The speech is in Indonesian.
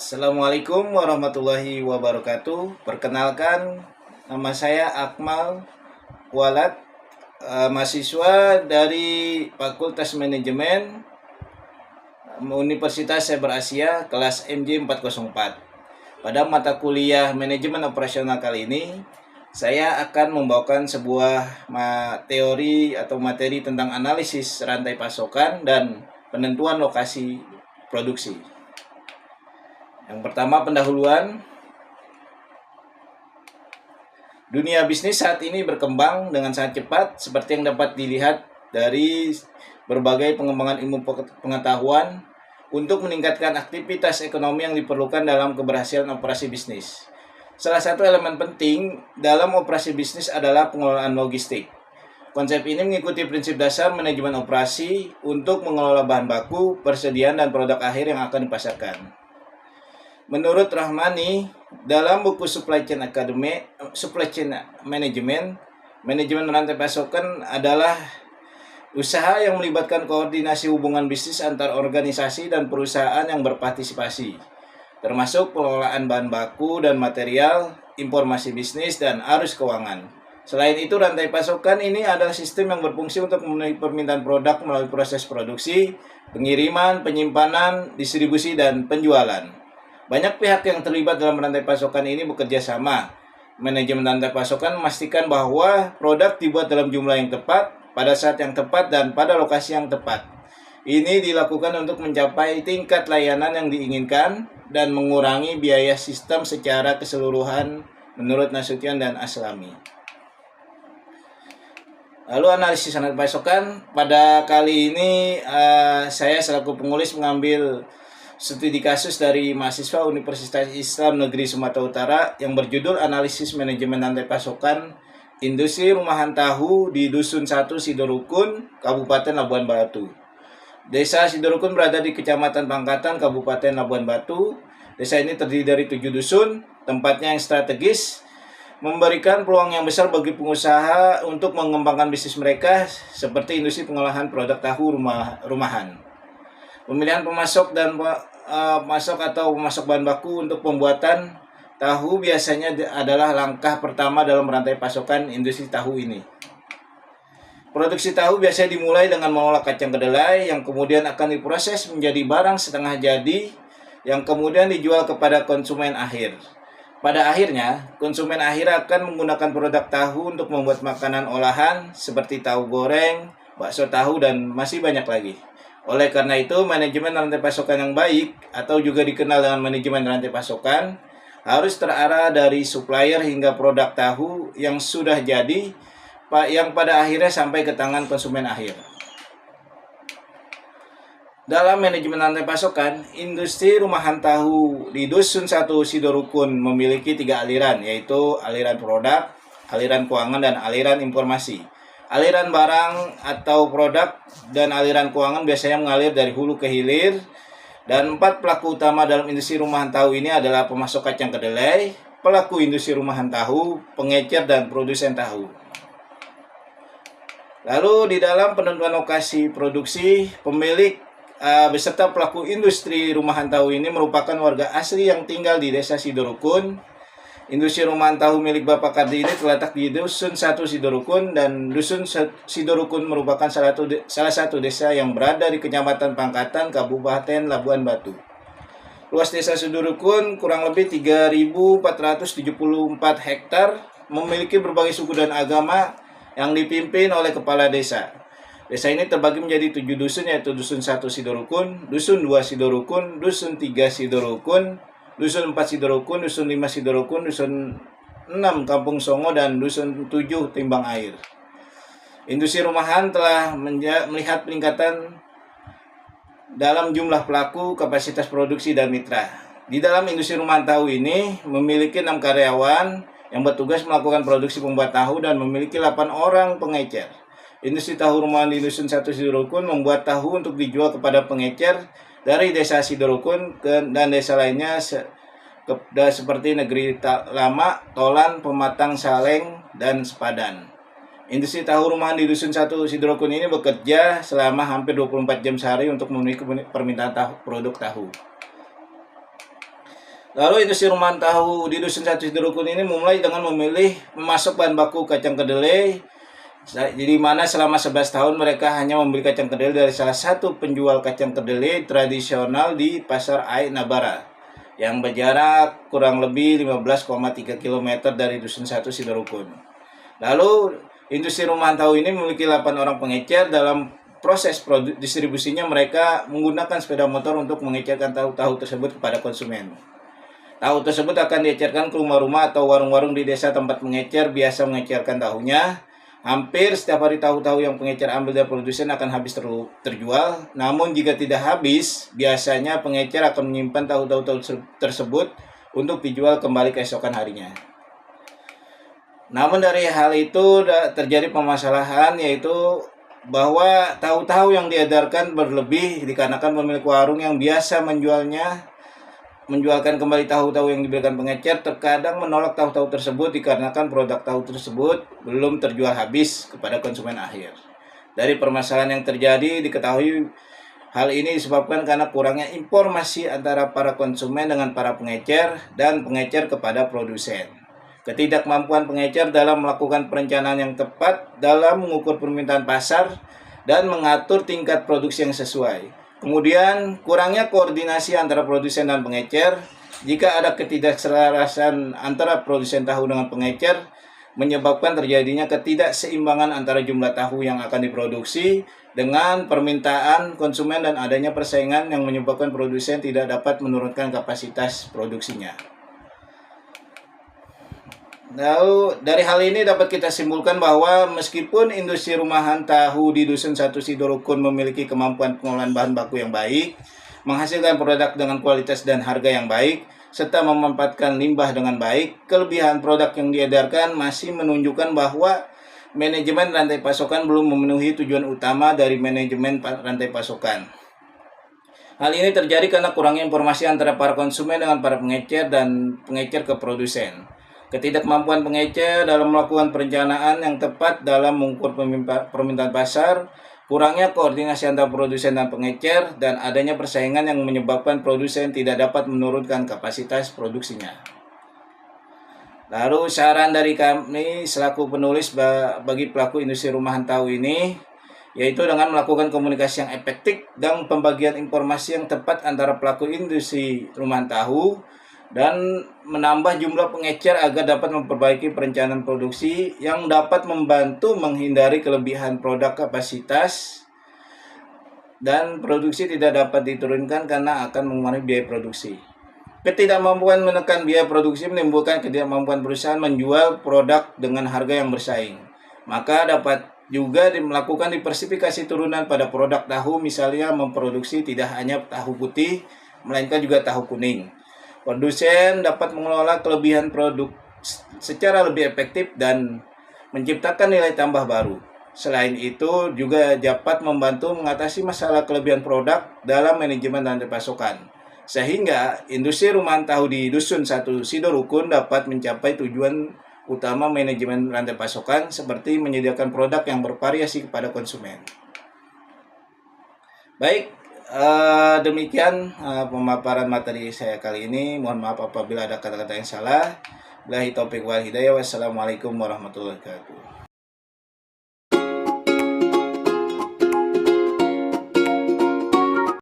Assalamualaikum warahmatullahi wabarakatuh. Perkenalkan, nama saya Akmal Walad, mahasiswa dari Fakultas Manajemen Universitas Cyber Asia kelas MJ 404. Pada mata kuliah Manajemen Operasional kali ini, saya akan membawakan sebuah teori atau materi tentang analisis rantai pasokan dan penentuan lokasi produksi. Yang pertama, pendahuluan. Dunia bisnis saat ini berkembang dengan sangat cepat seperti yang dapat dilihat dari berbagai pengembangan ilmu pengetahuan untuk meningkatkan aktivitas ekonomi yang diperlukan dalam keberhasilan operasi bisnis. Salah satu elemen penting dalam operasi bisnis adalah pengelolaan logistik. Konsep ini mengikuti prinsip dasar manajemen operasi untuk mengelola bahan baku, persediaan, dan produk akhir yang akan dipasarkan. Menurut Rahmani, dalam buku Supply Chain Management, manajemen rantai pasokan adalah usaha yang melibatkan koordinasi hubungan bisnis antar organisasi dan perusahaan yang berpartisipasi, termasuk pengelolaan bahan baku dan material, informasi bisnis, dan arus keuangan. Selain itu, rantai pasokan ini adalah sistem yang berfungsi untuk memenuhi permintaan produk melalui proses produksi, pengiriman, penyimpanan, distribusi, dan penjualan. Banyak pihak yang terlibat dalam rantai pasokan ini bekerja sama. Manajemen rantai pasokan memastikan bahwa produk dibuat dalam jumlah yang tepat, pada saat yang tepat, dan pada lokasi yang tepat. Ini dilakukan untuk mencapai tingkat layanan yang diinginkan dan mengurangi biaya sistem secara keseluruhan menurut Nasution dan Aslami. Lalu analisis rantai pasokan. Pada kali ini saya selaku penulis mengambil studi kasus dari mahasiswa Universitas Islam Negeri Sumatera Utara yang berjudul Analisis Manajemen Rantai Pasokan Industri Rumahan Tahu di Dusun 1 Sidorukun, Kabupaten Labuan Batu. Desa Sidorukun berada di Kecamatan Pangkatan, Kabupaten Labuan Batu. Desa ini terdiri dari 7 dusun, tempatnya yang strategis, memberikan peluang yang besar bagi pengusaha untuk mengembangkan bisnis mereka seperti industri pengolahan produk tahu rumahan. Pemilihan pemasok dan pemasok bahan baku untuk pembuatan tahu biasanya adalah langkah pertama dalam rantai pasokan industri tahu ini. Produksi tahu biasanya dimulai dengan mengolah kacang kedelai yang kemudian akan diproses menjadi barang setengah jadi yang kemudian dijual kepada konsumen akhir. Pada akhirnya, konsumen akhir akan menggunakan produk tahu untuk membuat makanan olahan seperti tahu goreng, bakso tahu, dan masih banyak lagi. Oleh karena itu, manajemen rantai pasokan yang baik atau juga dikenal dengan manajemen rantai pasokan harus terarah dari supplier hingga produk tahu yang sudah jadi yang pada akhirnya sampai ke tangan konsumen akhir. Dalam manajemen rantai pasokan, industri rumahan tahu di Dusun 1 Sidorukun memiliki 3 aliran, yaitu aliran produk, aliran keuangan, dan aliran informasi. Aliran barang atau produk dan aliran keuangan biasanya mengalir dari hulu ke hilir, dan 4 pelaku utama dalam industri rumahan tahu ini adalah pemasok kacang kedelai, pelaku industri rumahan tahu, pengecer, dan produsen tahu. Lalu di dalam penentuan lokasi produksi, pemilik beserta pelaku industri rumahan tahu ini merupakan warga asli yang tinggal di Desa Sidorukun. Industri rumahan tahu milik Bapak Kardi ini terletak di Dusun 1 Sidorukun, dan Dusun Sidorukun merupakan salah satu desa yang berada di Kecamatan Pangkatan, Kabupaten Labuan Batu. Luas desa Sidorukun kurang lebih 3.474 hektar, memiliki berbagai suku dan agama yang dipimpin oleh kepala desa. Desa ini terbagi menjadi 7 dusun, yaitu Dusun 1 Sidorukun, Dusun 2 Sidorukun, Dusun 3 Sidorukun, Dusun 4 Sidorukun, Dusun 5 Sidorukun, Dusun 6 Kampung Songo, dan Dusun 7 Timbang Air. Industri rumahan telah melihat peningkatan dalam jumlah pelaku, kapasitas produksi, dan mitra. Di dalam industri rumahan tahu ini memiliki 6 karyawan yang bertugas melakukan produksi pembuat tahu dan memiliki 8 orang pengecer. Industri tahu rumahan di Dusun 1 Sidorukun membuat tahu untuk dijual kepada pengecer dari Desa Sidorukun dan desa lainnya seperti Negeri Lama, Tolan, Pematang, Saleng, dan Sepadan. Industri tahu rumahan di Dusun 1 Sidorukun ini bekerja selama hampir 24 jam sehari untuk memenuhi permintaan produk tahu. Lalu industri rumahan tahu di Dusun Satu Sidorukun ini memulai dengan memilih memasok bahan baku kacang kedelai. Jadi mana selama 11 tahun mereka hanya membeli kacang kedelai dari salah satu penjual kacang kedelai tradisional di Pasar Aik Nabara yang berjarak kurang lebih 15,3 km dari Dusun Satu Sidorukun. Lalu industri rumahan tahu ini memiliki 8 orang pengecer. Dalam proses distribusinya mereka menggunakan sepeda motor untuk mengecerkan tahu-tahu tersebut kepada konsumen. Tahu tersebut akan diecerkan ke rumah-rumah atau warung-warung di desa tempat pengecer biasa mengecerkan tahunya. Hampir setiap hari tahu-tahu yang pengecer ambil dari produsen akan habis terjual. Namun jika tidak habis, biasanya pengecer akan menyimpan tahu-tahu tersebut untuk dijual kembali keesokan harinya. Namun dari hal itu terjadi permasalahan, yaitu bahwa tahu-tahu yang diedarkan berlebih dikarenakan pemilik warung yang biasa menjualkan kembali tahu-tahu yang diberikan pengecer terkadang menolak tahu-tahu tersebut dikarenakan produk tahu tersebut belum terjual habis kepada konsumen akhir. Dari permasalahan yang terjadi diketahui hal ini disebabkan karena kurangnya informasi antara para konsumen dengan para pengecer dan pengecer kepada produsen. Ketidakmampuan pengecer dalam melakukan perencanaan yang tepat dalam mengukur permintaan pasar dan mengatur tingkat produksi yang sesuai. Kemudian, kurangnya koordinasi antara produsen dan pengecer. Jika ada ketidakselarasan antara produsen tahu dengan pengecer, menyebabkan terjadinya ketidakseimbangan antara jumlah tahu yang akan diproduksi dengan permintaan konsumen dan adanya persaingan yang menyebabkan produsen tidak dapat menurunkan kapasitas produksinya. Lalu dari hal ini dapat kita simpulkan bahwa meskipun industri rumahan tahu di Dusun Satu Sidorukun memiliki kemampuan pengolahan bahan baku yang baik, menghasilkan produk dengan kualitas dan harga yang baik, serta memanfaatkan limbah dengan baik, kelebihan produk yang diedarkan masih menunjukkan bahwa manajemen rantai pasokan belum memenuhi tujuan utama dari manajemen rantai pasokan. Hal ini terjadi karena kurangnya informasi antara para konsumen dengan para pengecer dan pengecer ke produsen. Ketidakmampuan pengecer dalam melakukan perencanaan yang tepat dalam mengukur permintaan pasar, kurangnya koordinasi antara produsen dan pengecer, dan adanya persaingan yang menyebabkan produsen tidak dapat menurunkan kapasitas produksinya. Lalu saran dari kami selaku penulis bagi pelaku industri rumahan tahu ini, yaitu dengan melakukan komunikasi yang efektif dan pembagian informasi yang tepat antara pelaku industri rumahan tahu, dan menambah jumlah pengecer agar dapat memperbaiki perencanaan produksi yang dapat membantu menghindari kelebihan produk kapasitas dan produksi tidak dapat diturunkan karena akan mengurangi biaya produksi. Ketidakmampuan menekan biaya produksi menimbulkan ketidakmampuan perusahaan menjual produk dengan harga yang bersaing. Maka dapat juga melakukan diversifikasi turunan pada produk tahu, misalnya memproduksi tidak hanya tahu putih, melainkan juga tahu kuning. Produsen dapat mengelola kelebihan produk secara lebih efektif dan menciptakan nilai tambah baru. Selain itu, juga dapat membantu mengatasi masalah kelebihan produk dalam manajemen rantai pasokan. Sehingga industri rumahan tahu di Dusun Satu Sidorukun dapat mencapai tujuan utama manajemen rantai pasokan seperti menyediakan produk yang bervariasi kepada konsumen. Baik. Demikian pemaparan materi saya kali ini. Mohon maaf apabila ada kata-kata yang salah. Billahi taufiq wal hidayah. Wassalamualaikum warahmatullahi wabarakatuh.